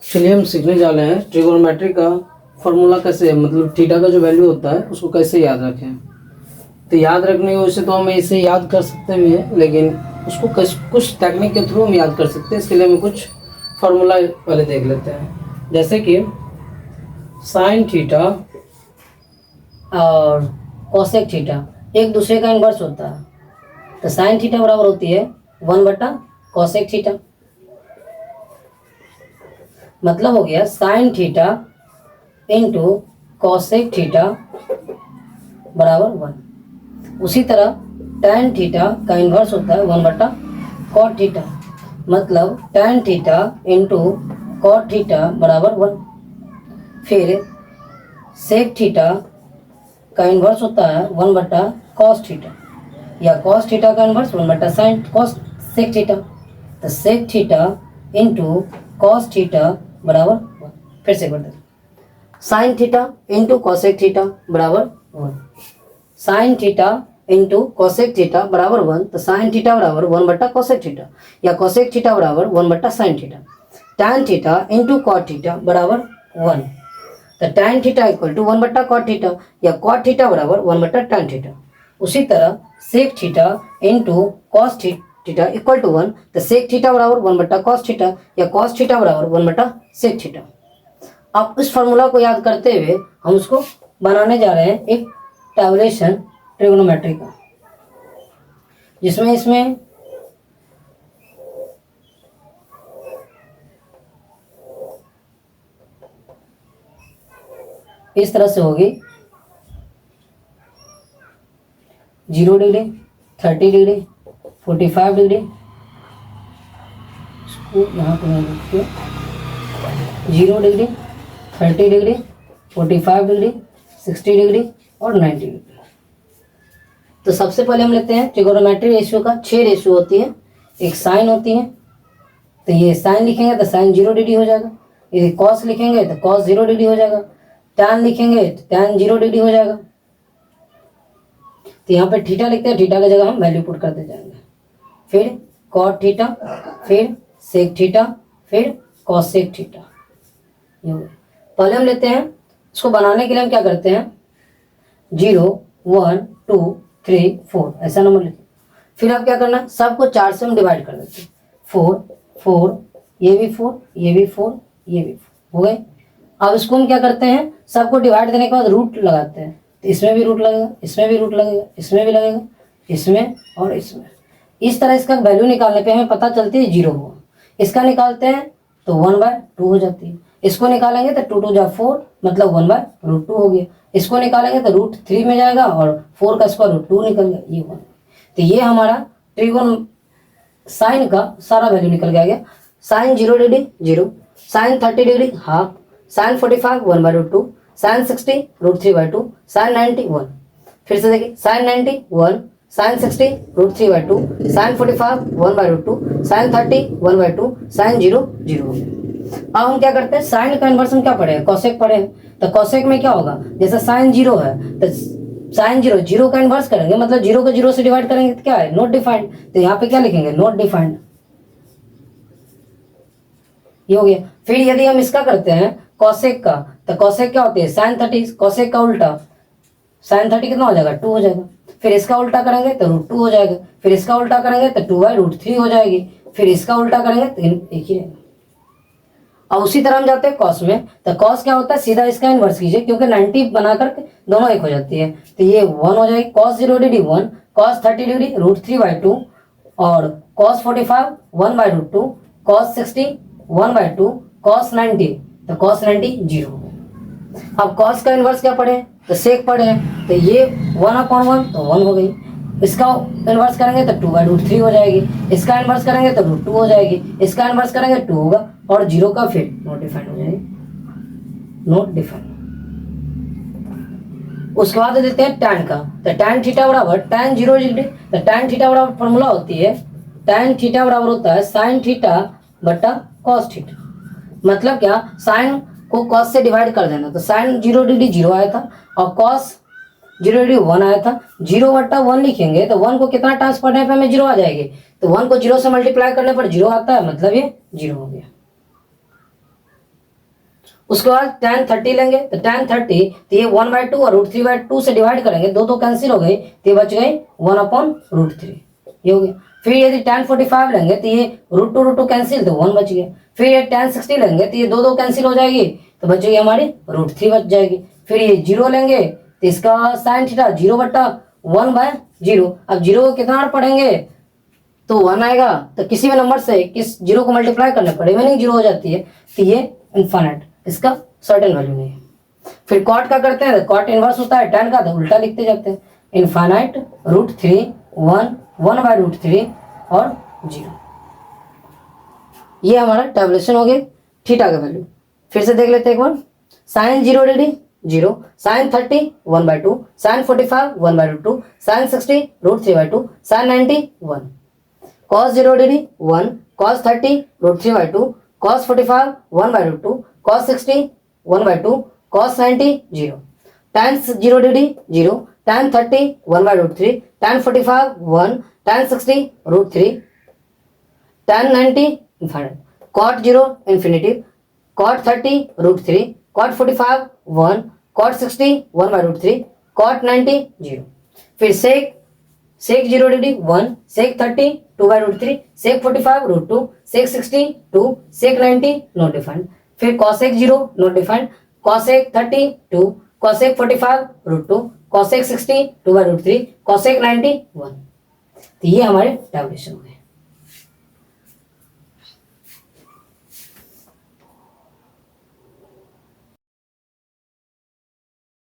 चलिए हम सीखने जा रहे हैं ट्रिगोनोमेट्री का फॉर्मूला कैसे, मतलब थीटा का जो वैल्यू होता है उसको कैसे याद रखें। तो याद रखने की वजह से तो हम इसे याद कर सकते भी हैं, लेकिन उसको कुछ टेक्निक के थ्रू हम याद कर सकते हैं। इसके लिए हम कुछ फार्मूला पहले देख लेते हैं। जैसे कि साइन थीटा और कोसेक थीटा एक दूसरे का इन्वर्स होता है। तो साइन थीटा बराबर होती है 1/कोसेक थीटा। मतलब हो गया sign theta into cosec theta बराबर 1। उसी तरह tan थीटा का इन्वर्स होता है 1/कॉट थीटा। मतलब tan theta into cot theta बराबर 1। फिर सेक थीटा का इन्वर्स होता है 1/कॉस थीटा, या कॉस थीटा का inverse one by sine cosec theta. तो sec theta into cos theta बराबर 1। फिर से करते हैं, sine theta into cosec theta बराबर 1। Sine theta into cosec theta बराबर 1। तो साइन थीटा बराबर 1/कोसेक थीटा, या कोसेक थीटा बराबर one by sine theta. Tan theta into cot theta बराबर 1। तो टैन थीटा इक्वल टू 1/कॉट थीटा, या कॉट थीटा बराबर 1/टैन थीटा। उसी तरह sec theta into cos theta equal to 1। तो सेक थीटा बराबर 1/कॉस थीटा, या कॉस थीटा बराबर 1/सेक थीटा। अब इस फॉर्मूला को याद करते हुए हम उसको बनाने जा रहे हैं एक टैबुलेशन ट्रिगोनोमेट्री का, जिसमें इसमें इस तरह से होगी 0 डिग्री, 30 डिग्री, 45 डिग्री। इसको यहाँ पर मैं लिखती हूँ 0 डिग्री, 30 डिग्री, 45 डिग्री, 60 डिग्री और 90 डिग्री। तो सबसे पहले हम लेते हैं ट्रिगोनोमेट्री रेशियो का 6 रेशियो होती है। एक साइन होती है, तो ये साइन लिखेंगे तो साइन 0 डिग्री हो जाएगा। यदि कॉस लिखेंगे तो कॉस 0 डिग्री हो जाएगा। टैन लिखेंगे तो टैन 0 डिग्री हो जाएगा। तो यहाँ पे थीटा लिखते हैं, थीटा की जगह हम वैल्यू पुट करते जाएंगे। फिर कॉट थीटा, फिर सेक थीटा, फिर कॉसेक थीटा। पहले हम लेते हैं, इसको बनाने के लिए हम क्या करते हैं 0 1 2 3 4 ऐसा नंबर लिखते हैं। फिर आप क्या करना, सबको 4 से हम डिवाइड कर देते हैं। 4 4, ये भी 4, ये भी 4, ये भी 4 हो गए। अब इसको हम क्या करते हैं, सबको डिवाइड देने के बाद रूट लगाते हैं। तो इसमें भी रूट लगेगा, इसमें भी रूट लगेगा, इसमें भी लगेगा, इसमें और इसमें। इस तरह इसका वैल्यू निकालने पे हमें पता चलती है 0 हुआ। इसका निकालते हैं तो 1/2 हो जाती है। इसको निकालेंगे तो 2 2 जा 4, मतलब 1/√2 हो गया। इसको निकालेंगे तो √3 में जाएगा और 4 का स्क्वायर √2 निकल गया, ये 1। तो ये हमारा ट्रिगोन साइन का सारा वैल्यू निकल गया। Sine 0 degree 0, sine 30 degree half, sine 45 1/√2, sine 60 √3/2, sine 90 1। फिर से देखिए, sine 90 1, sine 60 √3/2, sine 45 1/√2, sine 30 1/2, sine 0 0। अब हम क्या करते हैं, साइन का इन्वर्स क्या पढ़े हैं, कॉसेक पढ़े हैं। तो कॉसेक में क्या होगा, जैसे साइन 0 है तो साइन 0 0 का इन्वर्स करेंगे, मतलब 0 को 0 से डिवाइड करेंगे तो क्या है, नॉट डिफाइंड। तो यहाँ पे क्या लिखेंगे, नॉट डिफाइंड, ये हो गया। फिर यदि हम इसका करते हैं कॉसेक का, तो कॉसेक क्या होती है, साइन 30, कॉसेक का उल्टा साइन 30 कितना हो जाएगा, 2 हो जाएगा। फिर इसका उल्टा करेंगे तो √2 हो जाएगा। फिर इसका उल्टा करेंगे तो 2/√3 हो जाएगी। फिर इसका उल्टा करेंगे तो एक ही रहेगा। अब उसी तरह हम जाते हैं कॉस में, तो कॉस क्या होता है, सीधा इसका इन्वर्स कीजिए, क्योंकि 90 बना करके दोनों एक हो जाती है। तो ये 1 हो जाएगी, कॉस 0 डिग्री 1, कॉस 30 डिग्री √3/2, और कॉस 45 1/√2, कॉस 60 1/2, कॉस 90, तो कॉस 90 0 हो गया। अब कॉस का इन्वर्स क्या पढ़े, तो सेक पढ़े, तो ये 1/1 तो 1 हो गई। इसका इन्वर्स करेंगे तो 2/√3 हो जाएगी। इसका इन्वर्स करेंगे तो √2 हो जाएगी। इसका इन्वर्स करेंगे 2 होगा, और 0 का फिर नॉट डिफाइंड हो जाएगी, नॉट डिफाइंड। उसके बाद देते हैं टैन का, तो टैन थीटा बराबर टैन 0 डिग्री। तो टैन थीटा बराबर फॉर्मूला होती है, टैन थीटा बराबर होता है साइन थीटा बटा कॉस थीटा। मतलब क्या, साइन को कॉस से डिवाइड कर देना। तो साइन 0 डिग्री 0 आया था, और कॉस 0 डिग्री 1 आया था। 0/1 लिखेंगे तो 1 को कितना टाइम्स पढ़ने पे हमें 0 आ जाएगी। तो 1 को 0 से मल्टीप्लाई करने पर 0 आता है, मतलब ये 0 हो गया। उसके बाद tan 30 लेंगे तो tan 30 तो ये 1/2 और √3/2 से डिवाइड करेंगे, दो कैंसिल हो गए तो ये बच गए 1/√3, ये हो गया। फिर यदि tan 45 लेंगे तो ये √2 कैंसिल तो 1 बच गया। फिर ये tan 60 लेंगे तो ये दो कैंसिल हो जाएगी तो बचेगी हमारी √3 बच जाएगी। फिर ये 0 लेंगे तो इसका sin थीटा 0/1/0। अब 0 को कितना बार पढ़ेंगे तो 1 आएगा, तो किसी भी नंबर से किस 0 को मल्टीप्लाई करने पर रिमेनिंग 0 हो जाती है, तो ये इनफाइनाइट, इसका सर्टेन वैल्यू नहीं है। फिर कॉट का करते हैं, कॉट इनवर्स होता है tan का, तो उल्टा लिखते जाते हैं, इनफाइनाइट √3 1/√3 और 0। ये हमारा टैबुलेशन हो गया थीटा का वैल्यू। फिर से देख लेते हैं एक बार, sin 0 degree 0, sin 30 1/2, sin 45 1/2, sin 60 √3/2, sin 90 1, cos 0 degree 1, cos 30 √3/2, cos 45 1/2, cos 60 1/2, cos 90 0, tan 0 degree 0, tan 30 1/√3, tan 45 1, tan 60 √3, tan 90 infinite, cot 0 infinity, cot 30 √3, cot 45 1, cot 60 1/√3, cot 90 0। फिर sec 0 degree 1, sec 30 2/√3, sec 45 √2, sec 60 2, sec 90 not defined। फिर cosec 0 not defined, cosec 30 2, cosec 45 √2, cosec 60 2/√3, cosec 90 1। तो ये हमारे tabulation हो गए।